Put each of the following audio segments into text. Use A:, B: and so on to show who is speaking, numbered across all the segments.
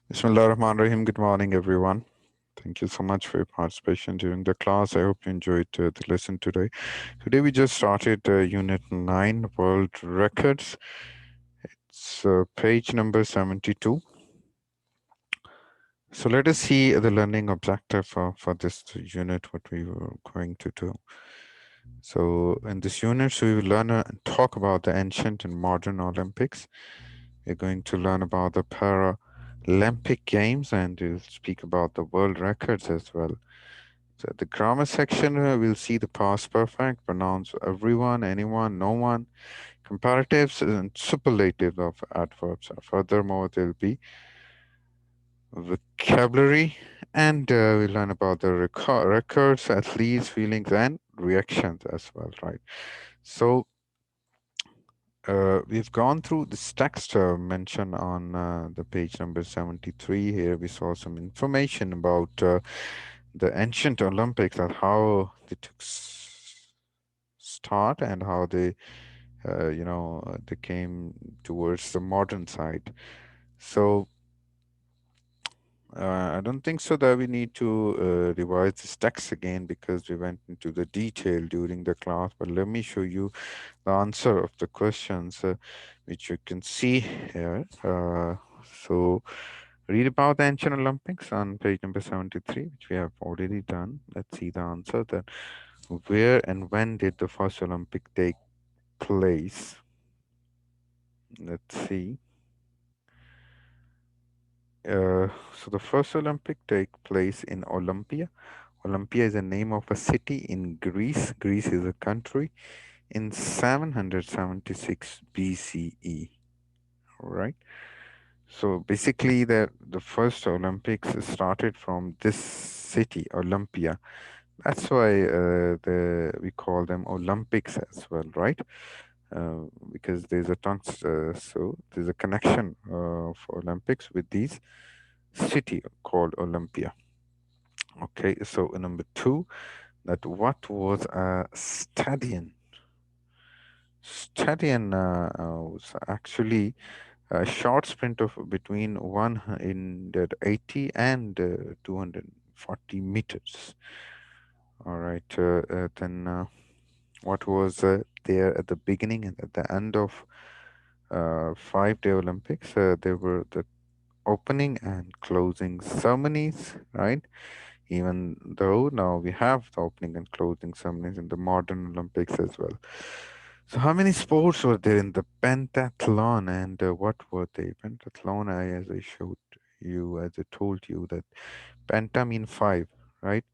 A: Bismillah Rahman Rahim. Good morning, everyone. Thank you so much for your participation during the class. I hope you enjoyed the lesson today. Today, we just started Unit 9 World Records. It's page number 72. So, let us see the learning objective for this unit, what we were going to do. So, in this unit, we will learn and talk about the ancient and modern Olympics. We're going to learn about the Paralympic Games and we'll speak about the world records as well. So the grammar section, we'll see the past perfect, pronounce everyone, anyone, no one, comparatives and superlatives of adverbs. Furthermore, there'll be vocabulary and we'll learn about the records, athletes, feelings, and reactions as well, right? So we've gone through this text mentioned on the page number 73. Here we saw some information about the ancient Olympics and how they took start and how they came towards the modern side. So I don't think so that we need to revise this text again because we went into the detail during the class. But let me show you the answer of the questions, which you can see here. So read about the ancient Olympics on page number 73, which we have already done. Let's see the answer. Then, where and when did the first Olympic take place? Let's see. So the first Olympic take place in Olympia. Olympia is the name of a city in Greece. Greece is a country in 776 BCE. All right. So basically, the first Olympics started from this city, Olympia. That's why the we call them Olympics as well, right? Because there's a tons, so there's a connection of Olympics with these city called Olympia. Okay, so number two, that what was a stadion? Stadion was actually a short sprint of between 180 and 240 meters. All right, then what was there at the beginning and at the end of 5-day Olympics? There were the opening and closing ceremonies, right? Even though now we have the opening and closing ceremonies in the modern Olympics as well. So, how many sports were there in the pentathlon, and what were they? Pentathlon, as I showed you, as I told you, that penta mean five, right?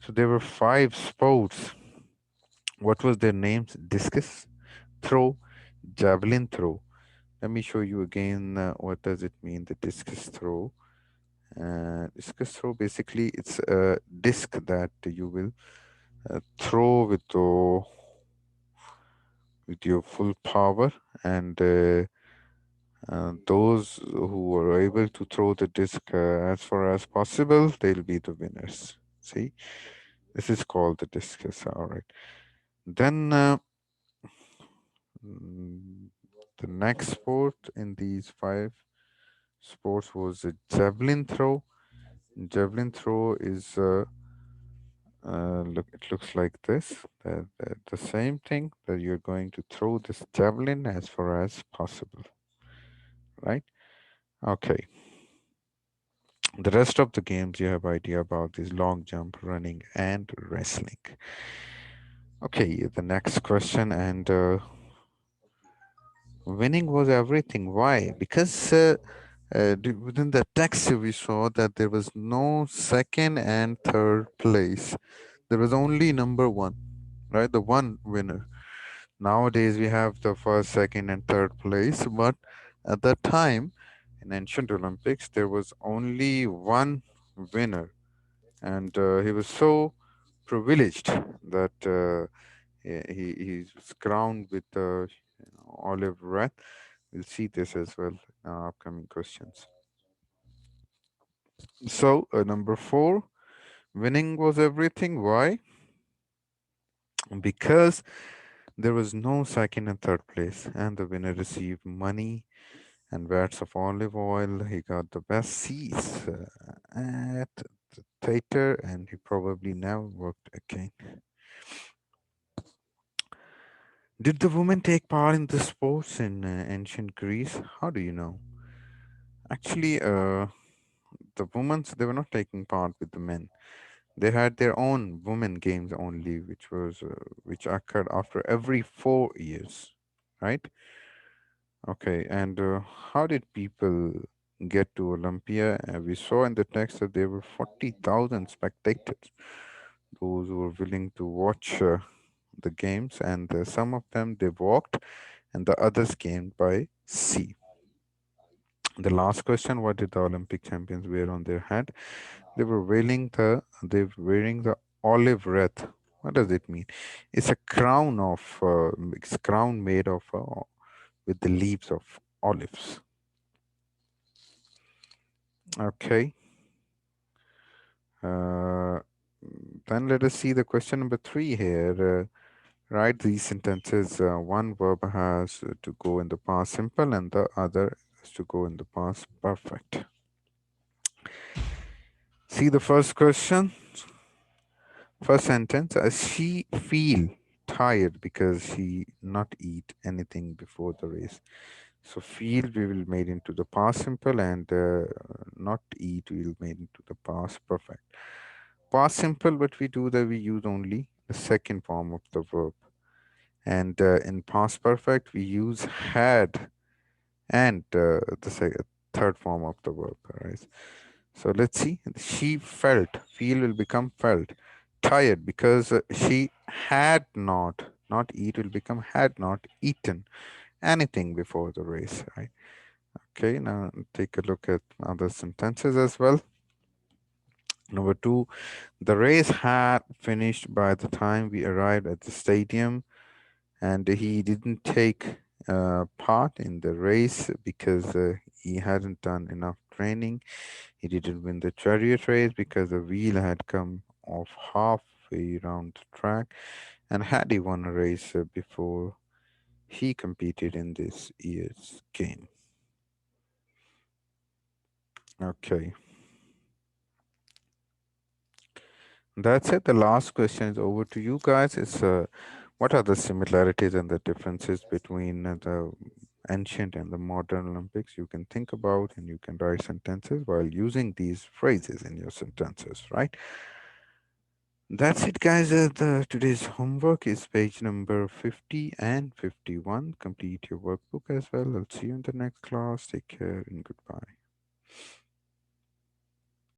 A: So there were five sports. What was their names? Discus throw, javelin throw. Let me show you again. What does it mean? The discus throw. Discus throw, basically, it's a disc that you will throw with your full power, and those who are able to throw the disc as far as possible, they'll be the winners. See, this is called the discus. All right. Then mm, the next sport in these five sports was a javelin throw. Javelin throw is look. It looks like this. The same thing that you're going to throw this javelin as far as possible, right? Okay. The rest of the games you have idea about is long jump, running, and wrestling. Okay, the next question, and winning was everything. Why? Because within the text we saw that there was no second and third place. There was only number one, right? The one winner. Nowadays we have the first, second, and third place, but at that time in ancient Olympics there was only one winner, and he was so privileged that he was crowned with the olive wreath. We'll see this as well in our upcoming questions. So, number four, winning was everything. Why? Because there was no second and third place, and the winner received money and vats of olive oil. He got the best seats at the theater, and he probably never worked again. Did the women take part in the sports in ancient Greece? How do you know? Actually, the women, they were not taking part with the men. They had their own women games only, which occurred after every 4 years, right? Okay, and how did people get to Olympia? We saw in the text that there were 40,000 spectators, those who were willing to watch the games, and some of them they walked, and the others came by sea. The last question: what did the Olympic champions wear on their head? They were wearing the olive wreath. What does it mean? It's a crown of it's a crown made of with the leaves of olives. Okay. Uh, then let us see the question number three here. Write these sentences. One verb has to go in the past simple, and the other has to go in the past perfect. See the first question, first sentence. She feel tired because she not eat anything before the race. So feel we will made into the past simple, and not eat we will made into the past perfect. Past simple, what we do that we use only the second form of the verb. And in past perfect, we use had and third form of the verb. Right? So let's see. She felt, feel will become felt. Tired because she had not eat will become had not eaten anything before the race. Right? Okay, now take a look at other sentences as well. Number two, the race had finished by the time we arrived at the stadium, and he didn't take part in the race because he hadn't done enough training. He didn't win the chariot race because the wheel had come off halfway around the track. And had he won a race before he competed in this year's game? Okay, that's it. The last question is over to you guys. It's what are the similarities and the differences between the ancient and the modern Olympics you can think about, and you can write sentences while using these phrases in your sentences, right? That's it, guys. Today's homework is page number 50 and 51. Complete your workbook as well. I'll see you in the next class. Take care and goodbye.